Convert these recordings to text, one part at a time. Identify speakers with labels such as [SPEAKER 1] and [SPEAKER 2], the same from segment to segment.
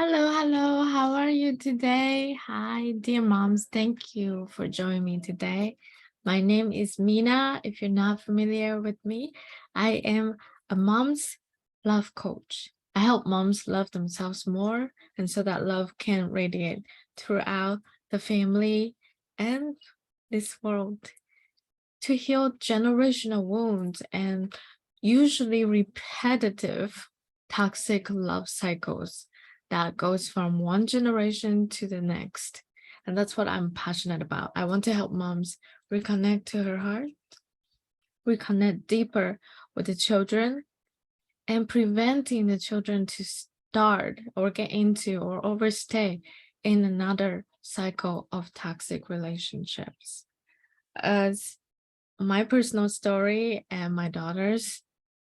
[SPEAKER 1] Hello, hello. How are you today? Hi, dear moms. Thank you for joining me today. My name is Mina. If you're not familiar with me, I am a mom's love coach. I help moms love themselves more, and so that love can radiate throughout the family and this world to heal generational wounds and usually repetitive toxic love cycles that goes from one generation to the next. And that's what I'm passionate about. I want to help moms reconnect to her heart, reconnect deeper with the children, and preventing the children to start or get into or overstay in another cycle of toxic relationships. As my personal story and my daughter's,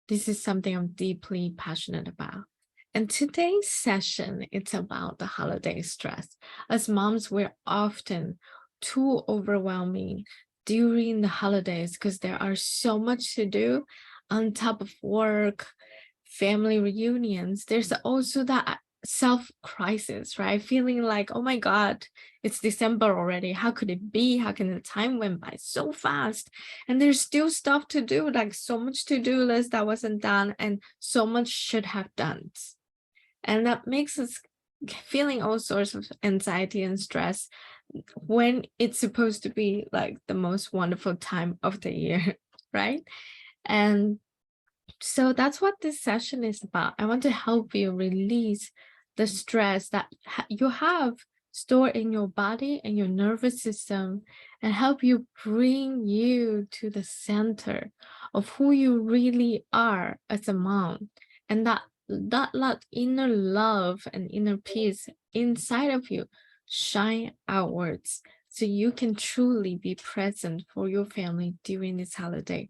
[SPEAKER 1] this is something I'm deeply passionate about. And today's session, it's about the holiday stress. As moms, we're often too overwhelming during the holidays because there are so much to do on top of work, family reunions. There's also that self-crisis, right? Feeling like, oh my God, it's December already. How could it be? How can the time went by so fast? And there's still stuff to do, like so much to-do list that wasn't done and so much should have done. And that makes us feeling all sorts of anxiety and stress when it's supposed to be like the most wonderful time of the year, right? And so that's what this session is about. I want to help you release the stress that you have stored in your body and your nervous system and help you bring you to the center of who you really are as a mom. And that inner love and inner peace inside of you shine outwards so you can truly be present for your family during this holiday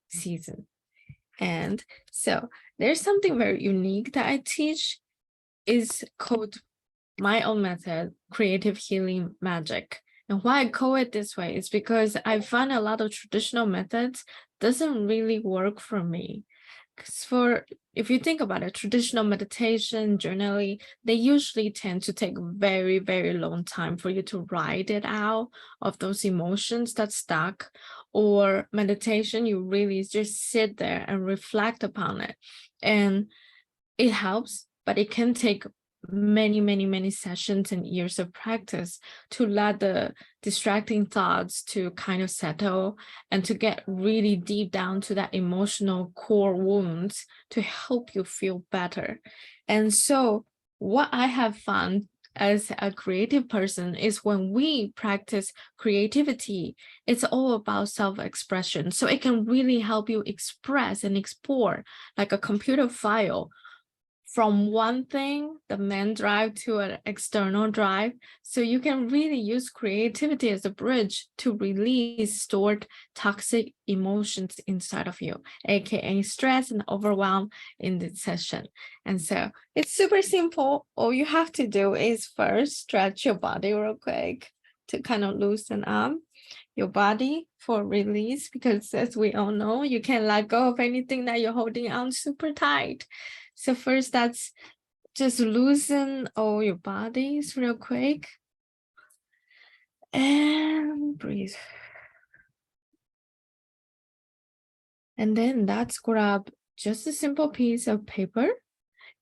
[SPEAKER 1] season. And so there's something very unique that I teach is called my own method, creative healing magic. And why I call it this way is because I find a lot of traditional methods doesn't really work for me. Because if you think about it, traditional meditation, journaling, they usually tend to take very, very long time for you to write it out of those emotions that stuck. Or meditation, you really just sit there and reflect upon it. And it helps, but it can take many sessions and years of practice to let the distracting thoughts to kind of settle and to get really deep down to that emotional core wounds to help you feel better. And so what I have found as a creative person is when we practice creativity, it's all about self-expression. So it can really help you express and explore like a computer file from one thing, the main drive, to an external drive. So you can really use creativity as a bridge to release stored toxic emotions inside of you, aka stress and overwhelm in this session. And so it's super simple. All you have to do is first stretch your body real quick to kind of loosen up your body for release, because as we all know, you can let go of anything that you're holding on super tight. So first, that's just loosen all your bodies real quick and breathe. And then let's grab just a simple piece of paper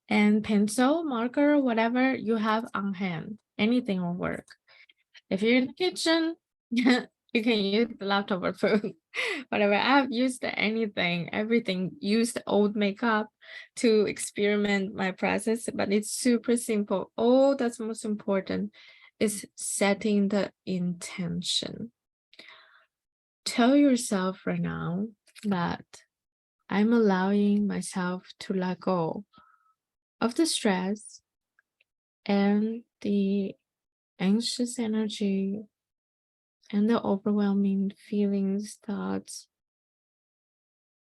[SPEAKER 1] and pencil, marker, whatever you have on hand. Anything will work. If you're in the kitchen, you can use the leftover food. Whatever. I've used anything, everything, used old makeup to experiment my process, but it's super simple. All that's most important is setting the intention. Tell yourself right now that I'm allowing myself to let go of the stress and the anxious energy and the overwhelming feelings, thoughts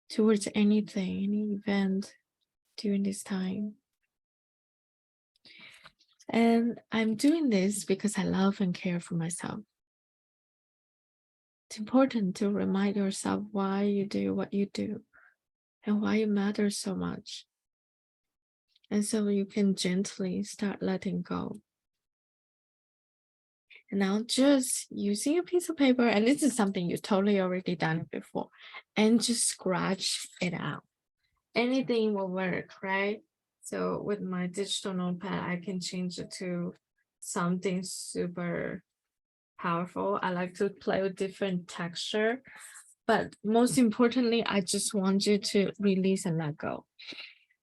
[SPEAKER 1] towards anything, any event during this time. And I'm doing this because I love and care for myself. It's important to remind yourself why you do what you do and why it matters so much. And so you can gently start letting go. And now just using a piece of paper, and this is something you totally already done before, and just scratch it out. Anything will work, right? So with my digital notepad, I can change it to something super powerful. I like to play with different texture, but most importantly, I just want you to release and let go.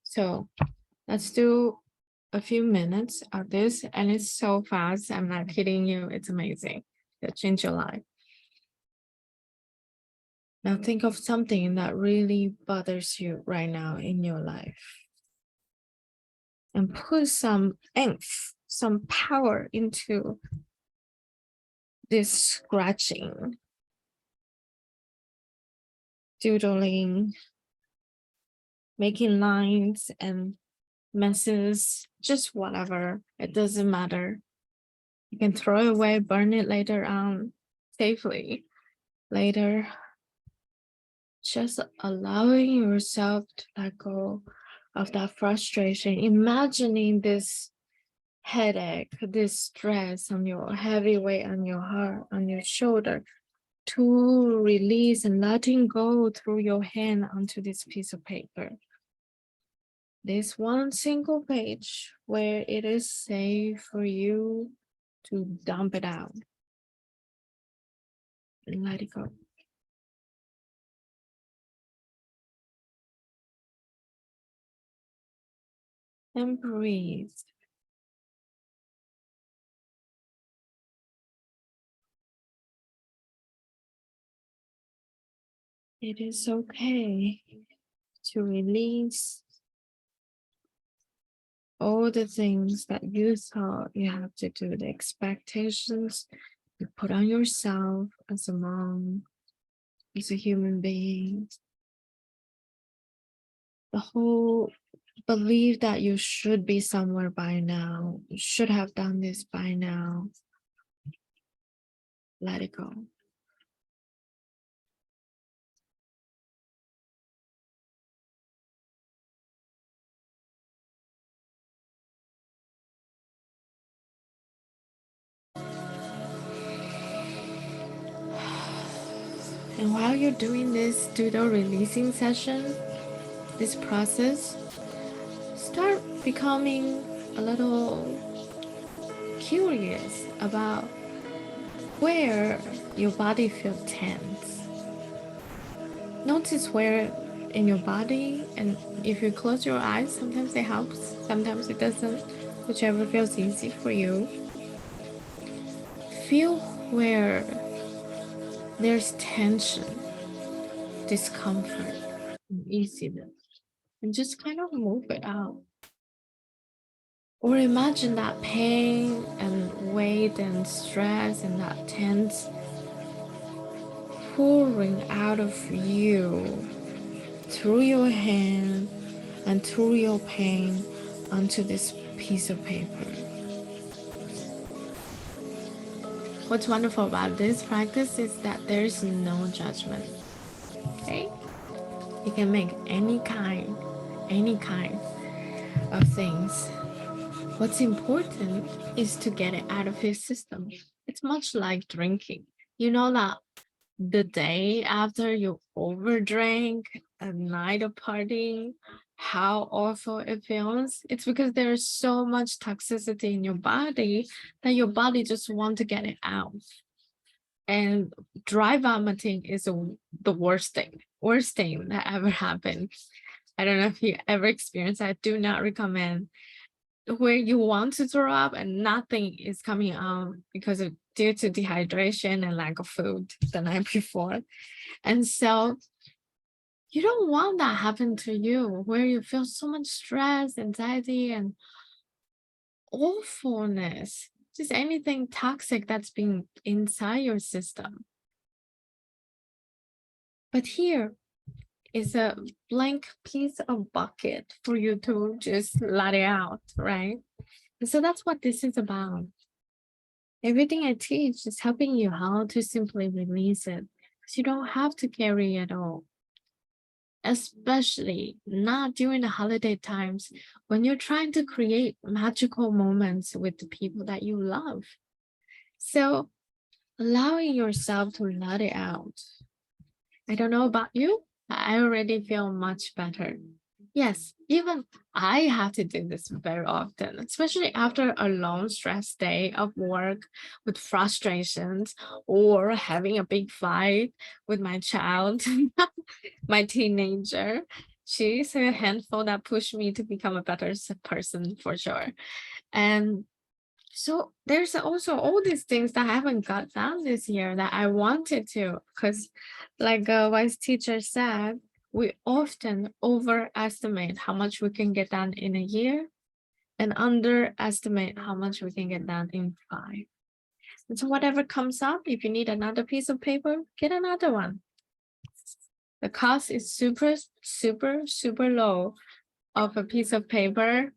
[SPEAKER 1] So let's do a few minutes of this, and it's so fast. I'm not kidding you. It's amazing. It'll change your life. Now think of something that really bothers you right now in your life and put some oomph, some power into this scratching, doodling, making lines and messes, just whatever. It doesn't matter. You can throw it away, burn it later on safely. Later, just allowing yourself to let go of that frustration, imagining this headache, this stress on your heavy weight on your heart, on your shoulder, to release and letting go through your hand onto this piece of paper. This one single page where it is safe for you to dump it out and let it go. And breathe. It is okay to release all the things that you thought you have to do, the expectations you put on yourself as a mom, as a human being, the whole belief that you should be somewhere by now, you should have done this by now. Let it go. And while you're doing this doodle releasing session, this process, start becoming a little curious about where your body feels tense. Notice where in your body, and if you close your eyes, sometimes it helps, sometimes it doesn't, whichever feels easy for you. Feel where there's tension, discomfort, uneasiness, and just kind of move it out. Or imagine that pain and weight and stress and that tense pouring out of you through your hand and through your pain onto this piece of paper. What's wonderful about this practice is that there's no judgment. Okay? You can make any kind of things. What's important is to get it out of your system. It's much like drinking. You know that the day after you overdrank, a night of partying, how awful it feels. It's because there's so much toxicity in your body that your body just wants to get it out. And dry vomiting is the worst thing that ever happened. I don't know if you ever experienced that. I do not recommend, where you want to throw up and nothing is coming out because of due to dehydration and lack of food the night before. And so you don't want that happen to you, where you feel so much stress, anxiety, and awfulness, just anything toxic that's been inside your system. But here is a blank piece of bucket for you to just let it out, right? And so that's what this is about. Everything I teach is helping you how to simply release it, because you don't have to carry it all. especially not during the holiday times when you're trying to create magical moments with the people that you love. So, allowing yourself to let it out. I don't know about you, I already feel much better. Yes, even I have to do this very often, especially after a long stress day of work with frustrations or having a big fight with my child, my teenager. She's a handful that pushed me to become a better person for sure. And so there's also all these things that I haven't got done this year that I wanted to, because like a wise teacher said, we often overestimate how much we can get done in a year and underestimate how much we can get done in 5. And so whatever comes up, if you need another piece of paper, get another one. The cost is super, super, super low of a piece of paper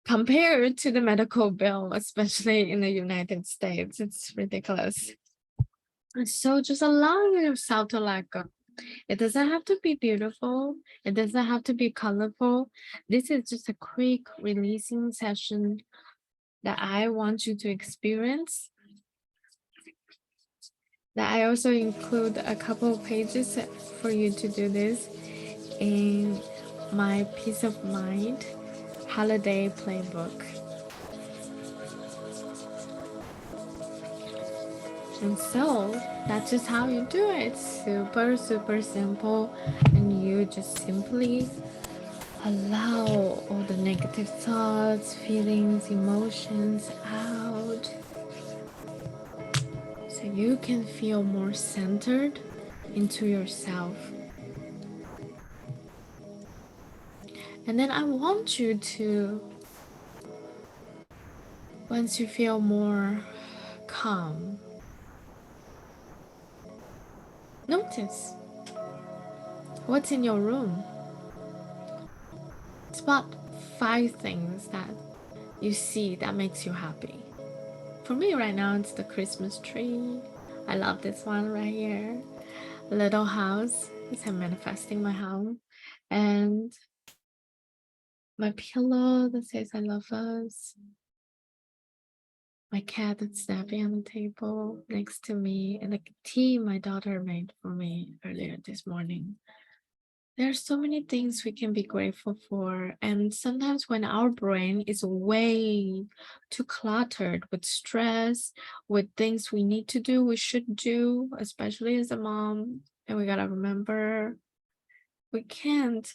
[SPEAKER 1] compared to the medical bill, especially in the United States. It's ridiculous. And so just allowing yourself to let go. It doesn't have to be beautiful. It doesn't have to be colorful. This is just a quick releasing session that I want you to experience. That I also include a couple of pages for you to do this in my Peace of Mind holiday playbook. And so that's just how you do it. Super, super simple. And you just simply allow all the negative thoughts, feelings, emotions out. So you can feel more centered into yourself. And then I want you to, once you feel more calm, notice what's in your room. Spot 5 things that you see that makes you happy. For me right now, it's the Christmas tree. I love this one right here. A little house, because I'm manifesting my home. And my pillow that says I love us. My cat that's napping on the table next to me. And the tea my daughter made for me earlier this morning. There are so many things we can be grateful for. And sometimes when our brain is way too cluttered with stress, with things we need to do, we should do, especially as a mom, and we gotta remember, we can't,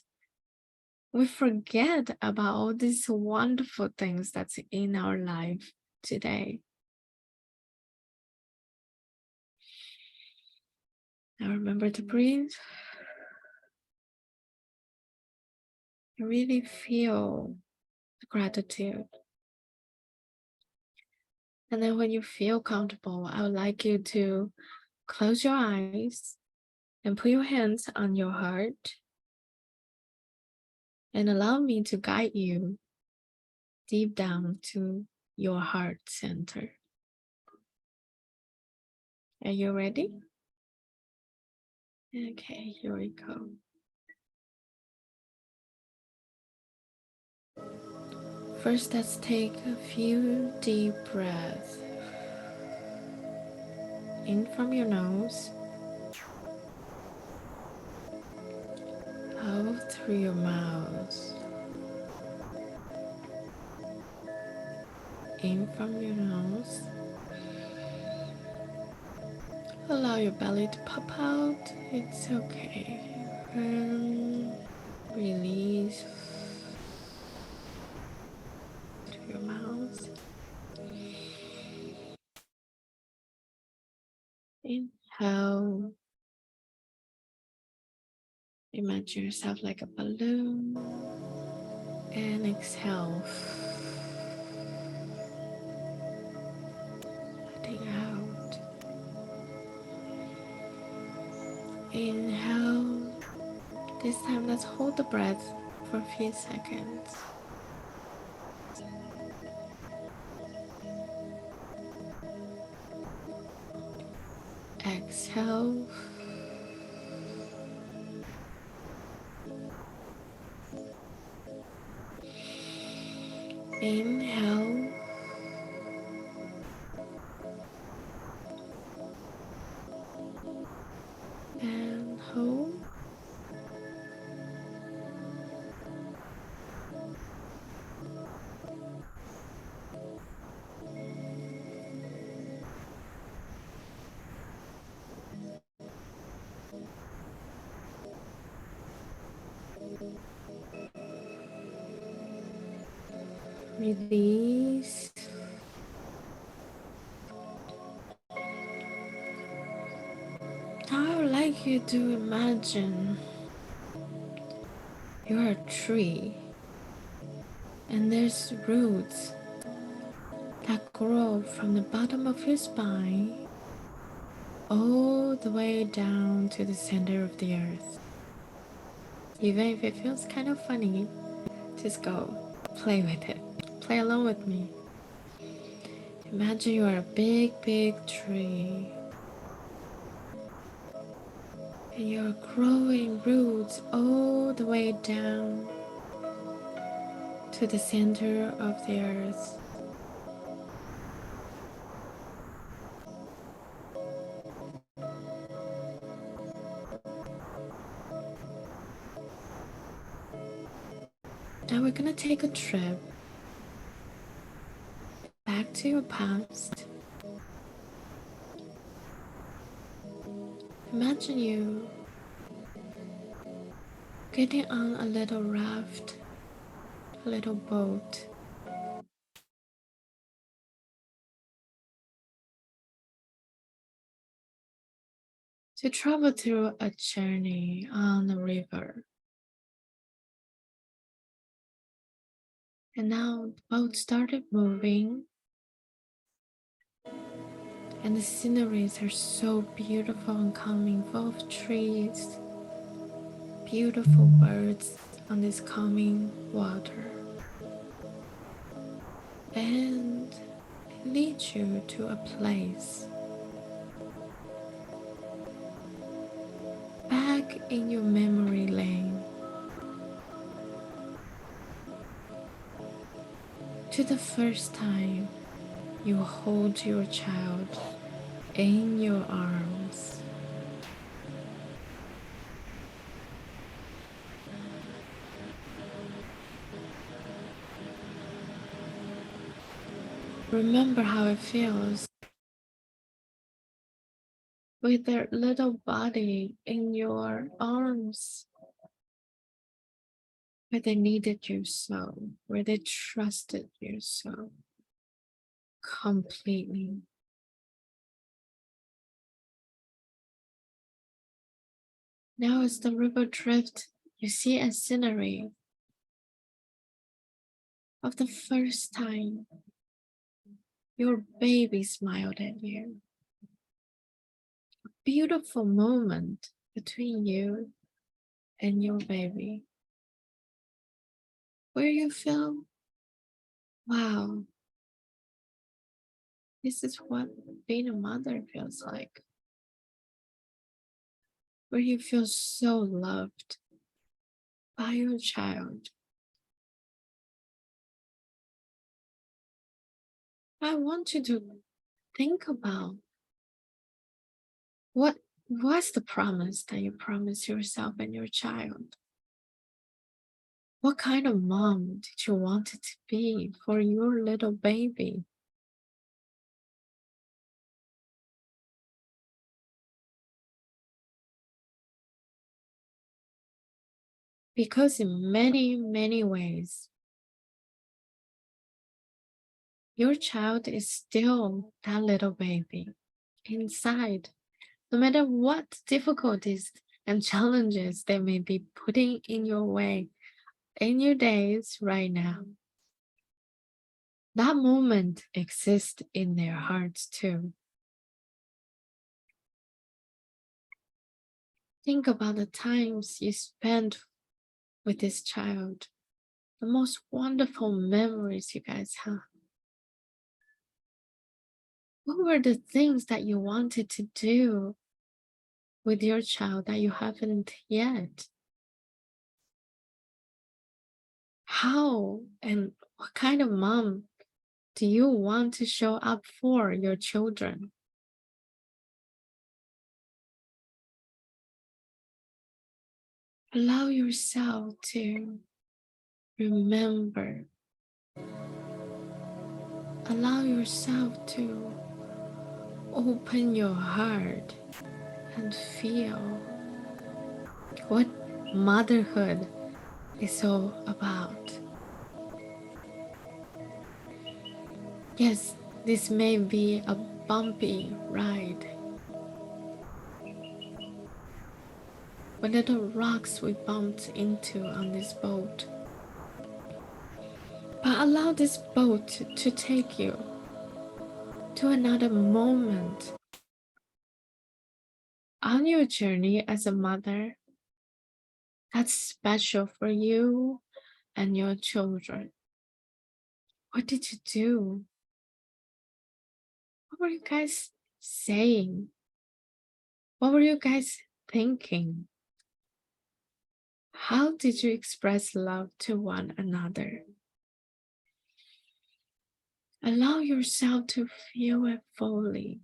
[SPEAKER 1] we forget about all these wonderful things that's in our life today. Now remember to breathe. Really feel the gratitude. And then when you feel comfortable, I would like you to close your eyes and put your hands on your heart and allow me to guide you deep down to your heart center. Are you ready? Okay, here we go. First, let's take a few deep breaths in from your nose, out through your mouth, in from your nose. Allow your belly to pop out, it's okay. And release to your mouth. Inhale. Imagine yourself like a balloon. And exhale. Letting out. Inhale. This time, let's hold the breath for a few seconds. Exhale. Inhale and hold. Release. Now I would like you to imagine you're a tree and there's roots that grow from the bottom of your spine all the way down to the center of the earth. Even if it feels kind of funny, just go play with it. Play along with me. Imagine you are a big, big tree and you're growing roots all the way down to the center of the earth. Now we're gonna take a trip back to your past. Imagine you getting on a little raft, a little boat. To travel through a journey on the river. And now the boat started moving, and the sceneries are so beautiful and calming, full of trees, beautiful birds on this calming water. And it leads you to a place back in your memory lane, to the first time you hold your child in your arms. Remember how it feels with their little body in your arms, where they needed you so, where they trusted you so completely. Now, as the river drifts, you see a scenery of the first time your baby smiled at you. A beautiful moment between you and your baby, where you feel, wow, this is what being a mother feels like. Where you feel so loved by your child. I want you to think about what was the promise that you promised yourself and your child. What kind of mom did you want it to be for your little baby? Because in many, many ways, your child is still that little baby inside. No matter what difficulties and challenges they may be putting in your way in your days right now, that moment exists in their hearts too. Think about the times you spent with this child, the most wonderful memories you guys have. What were the things that you wanted to do with your child that you haven't yet? How and What kind of mom do you want to show up for your children? Allow yourself to remember. Allow yourself to open your heart and feel what motherhood is all about. Yes, this may be a bumpy ride, but little rocks we bumped into on this boat. But allow this boat to take you to another moment on your journey as a mother that's special for you and your children. What did you do? What were you guys saying? What were you guys thinking? How did you express love to one another? Allow yourself to feel it fully.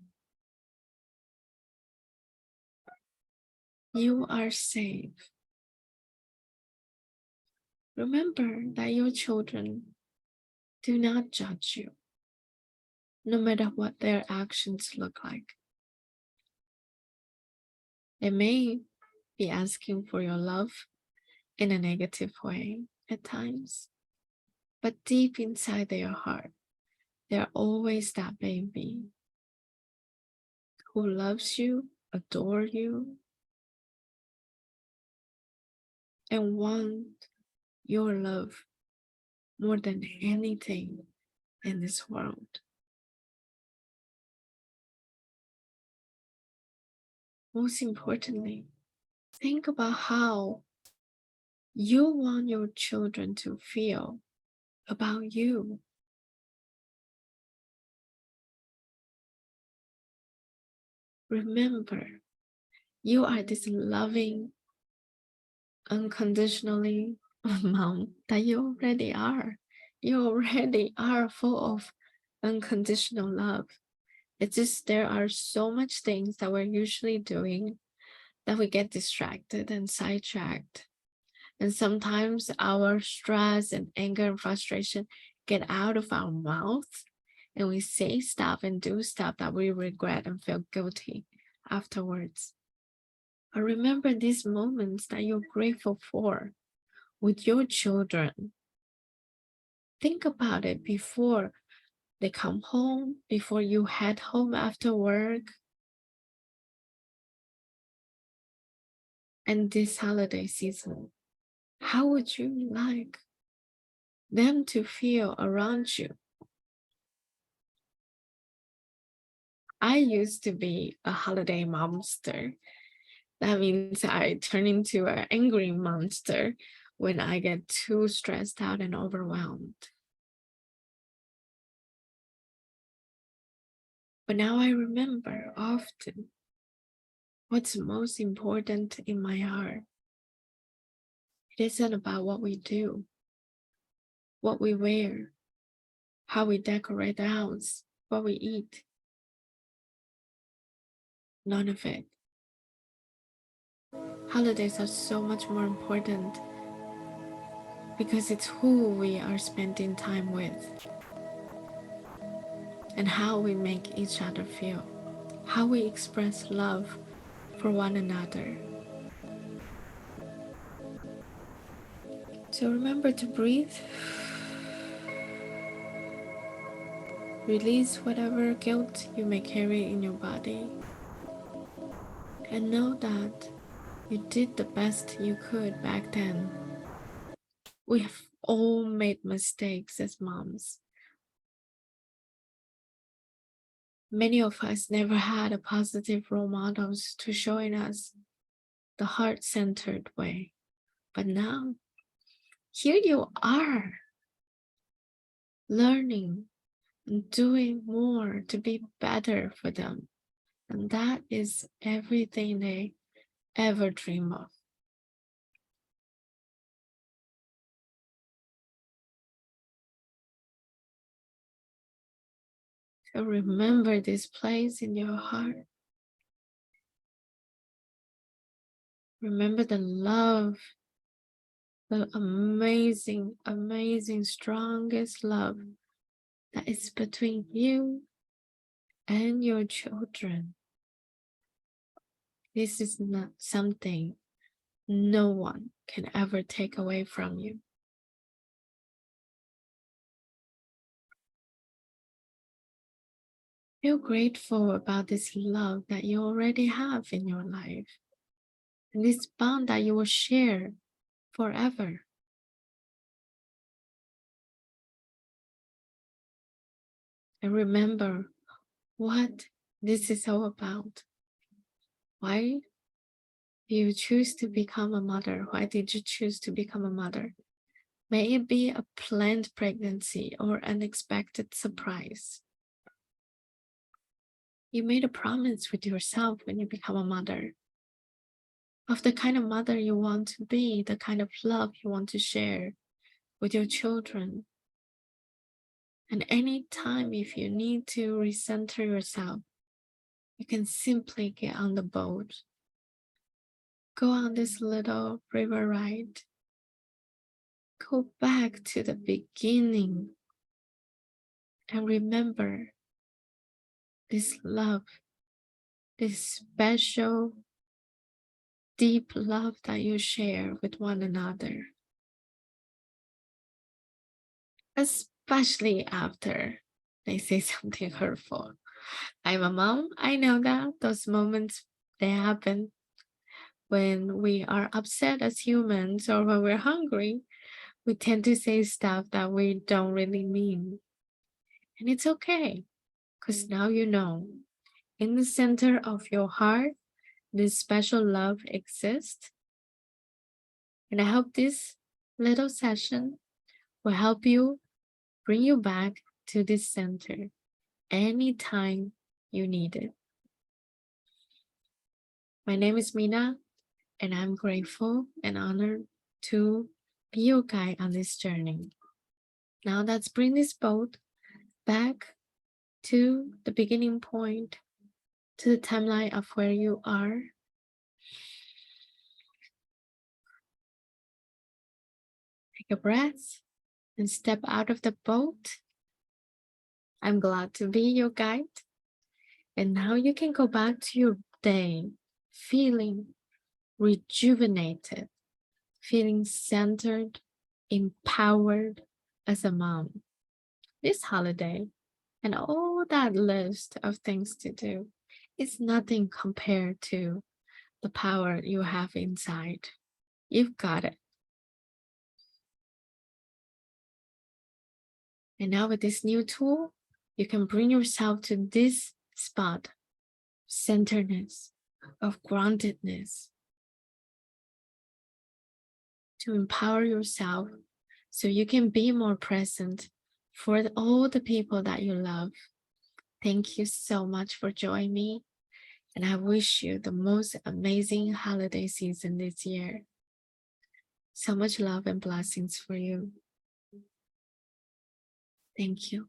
[SPEAKER 1] You are safe. Remember that your children do not judge you, no matter what their actions look like. They may be asking for your love in a negative way at times, but deep inside their heart, they're always that baby who loves you, adores you, and wants your love more than anything in this world. Most importantly, think about how you want your children to feel about you. Remember, you are this loving, unconditionally mom that you already are. You already are full of unconditional love. It's just there are so much things that we're usually doing that we get distracted and sidetracked. And sometimes our stress and anger and frustration get out of our mouth and we say stuff and do stuff that we regret and feel guilty afterwards. But remember these moments that you're grateful for with your children. Think about it before they come home, before you head home after work. And this holiday season, how would you like them to feel around you? I used to be a holiday monster. That means I turn into an angry monster when I get too stressed out and overwhelmed. But now I remember often what's most important in my heart. It isn't about what we do, what we wear, how we decorate the house, what we eat. None of it. Holidays are so much more important because it's who we are spending time with and how we make each other feel, how we express love for one another. So remember to breathe, release whatever guilt you may carry in your body, and know that you did the best you could back then. We have all made mistakes as moms. Many of us never had a positive role models to showing us the heart-centered way. But now, here you are, learning and doing more to be better for them. And that is everything they ever dream of. So remember this place in your heart. Remember the love, the amazing, amazing, strongest love that is between you and your children. This is not something no one can ever take away from you. Feel grateful about this love that you already have in your life and this bond that you will share forever. And remember what this is all about. Why do you choose to become a mother? Why did you choose to become a mother? May it be a planned pregnancy or unexpected surprise. You made a promise with yourself when you become a mother of the kind of mother you want to be, the kind of love you want to share with your children. And anytime if you need to recenter yourself, you can simply get on the boat, go on this little river ride, go back to the beginning and remember this love, this special, deep love that you share with one another. Especially after they say something hurtful. I'm a mom. I know that those moments, they happen when we are upset as humans or when we're hungry. We tend to say stuff that we don't really mean. And it's okay, because now you know in the center of your heart, this special love exists. And I hope this little session will help you bring you back to this center anytime you need it. My name is Mina, and I'm grateful and honored to be your guide on this journey. Now let's bring this boat back to the beginning point, to the timeline of where you are. Take a breath and step out of the boat. I'm glad to be your guide. And now you can go back to your day feeling rejuvenated, feeling centered, empowered as a mom. This holiday and all that list of things to do is nothing compared to the power you have inside. You've got it. And now with this new tool, you can bring yourself to this spot, centeredness, of groundedness, to empower yourself so you can be more present for all the people that you love. Thank you so much for joining me, and I wish you the most amazing holiday season this year. So much love and blessings for you. Thank you.